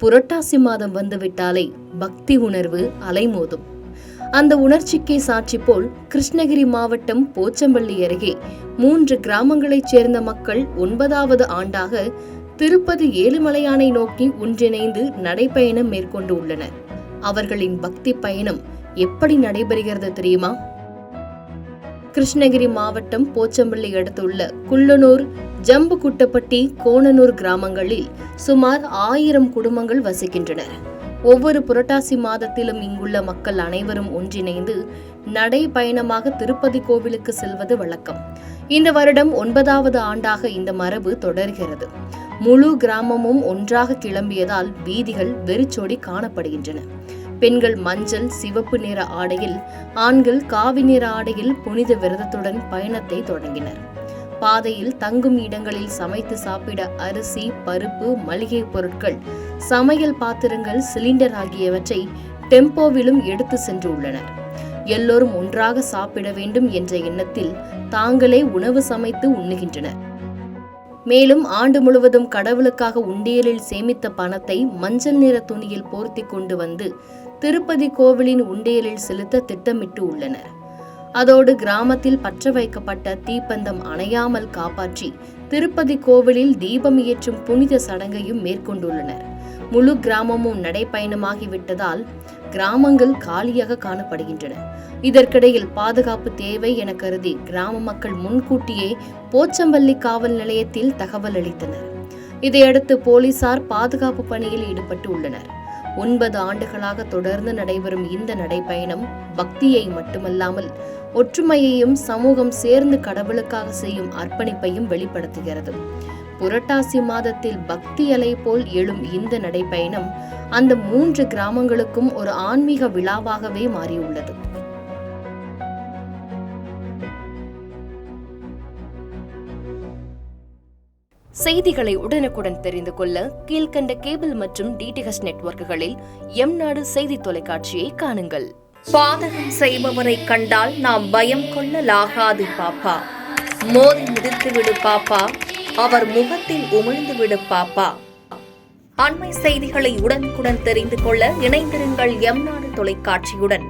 புரட்டாசி மாதம் வந்துவிட்டாலே பக்தி உணர்வு அலைமோதும். அந்த உணர்ச்சிக்கே சாட்சி போல் கிருஷ்ணகிரி மாவட்டம் போச்சம்பள்ளி அருகே 3 கிராமங்களைச் சேர்ந்த மக்கள் 9வது ஆண்டாக திருப்பதி ஏழுமலையானை நோக்கி ஒன்றிணைந்து நடைபயணம் மேற்கொண்டு உள்ளனர். அவர்களின் பக்தி பயணம் எப்படி நடைபெறுகிறது தெரியுமா? கிருஷ்ணகிரி மாவட்டம் போச்சம்பள்ளி அடுத்துள்ள குள்ளனூர், ஜம்புகுட்டப்பட்டி, கோணனூர் கிராமங்களில் சுமார் 1000 குடும்பங்கள் வசிக்கின்றனர். ஒவ்வொரு புரட்டாசி மாதத்திலும் இங்குள்ள மக்கள் அனைவரும் ஒன்றிணைந்து நடைபயணமாக திருப்பதி கோவிலுக்கு செல்வது வழக்கம். இந்த வருடம் 9வது ஆண்டாக இந்த மரபு தொடர்கிறது. முழு கிராமமும் ஒன்றாக கிளம்பியதால் வீதிகள் வெறிச்சோடி காணப்படுகின்றன. பெண்கள் மஞ்சள், சிவப்பு நிற ஆடையில், ஆண்கள் காவி நிற ஆடையில் புனித விரதத்துடன் பயணத்தை தொடங்கினர். பாதையில் தங்கும் இடங்களில் சமைத்து சாப்பிட அரிசி, பருப்பு, மளிகை பொருட்கள், சமையல் பாத்திரங்கள், சிலிண்டர் ஆகியவற்றை டெம்போவிலும் எடுத்து சென்று உள்ளனர். எல்லோரும் ஒன்றாக சாப்பிட வேண்டும் என்ற எண்ணத்தில் தாங்களே உணவு சமைத்து உண்ணுகின்றனர். மேலும் ஆண்டு முழுவதும் கடவுளுக்காக உண்டியலில் சேமித்த பணத்தை மஞ்சள் நிற துணியில் போர்த்தி கொண்டு வந்து திருப்பதி கோவிலின் உண்டியலில் செலுத்த திட்டமிட்டு உள்ளனர். அதோடு கிராமத்தில் பற்ற வைக்கப்பட்ட தீப்பந்தம் அணையாமல் காப்பாற்றி திருப்பதி கோவிலில் தீபம் ஏற்றும் புனித சடங்கையும் மேற்கொண்டுள்ளனர். முழு கிராமமும் நடைபயணமாகிவிட்டதால் கிராமங்கள் காலியாக காணப்படுகின்றன. இதற்கிடையில் பாதுகாப்பு தேவை என கருதி கிராம மக்கள் முன்கூட்டியே போச்சம்பள்ளி காவல் நிலையத்தில் தகவல் அளித்தனர். இதையடுத்து போலீசார் பாதுகாப்பு பணியில் ஈடுபட்டு உள்ளனர். 9 ஆண்டுகளாக தொடர்ந்து நடைபெறும் இந்த நடைபயணம் பக்தியை மட்டுமல்லாமல் ஒற்றுமையையும் சமூகம் சேர்ந்து கடவுளுக்காக செய்யும் அர்ப்பணிப்பையும் வெளிப்படுத்துகிறது. புரட்டாசி மாதத்தில் பக்தி அலை போல் எழும் இந்த நடைபயணம் அந்த 3 கிராமங்களுக்கும் ஒரு ஆன்மீக விழாவாகவே மாறியுள்ளது. செய்திகளை உடனுக்குடன் தெரிந்து கொள்ள கீழ்கண்ட கேபிள் மற்றும் டிடிஹெச் நெட்வொர்க்குகளில் எம்நாடு செய்தி தொலைக்காட்சியை காணுங்கள். பாதகம் செய்பவரை கண்டால் நாம் பயம் கொள்ளலாகாது பாப்பா. மோதி மிதித்துவிடு பாப்பா, அவர் முகத்தில் உமிழ்ந்துவிடு பாப்பா. அண்மை செய்திகளை உடனுக்குடன் தெரிந்து கொள்ள இணைந்திருங்கள் எம்நாடு தொலைக்காட்சியுடன்.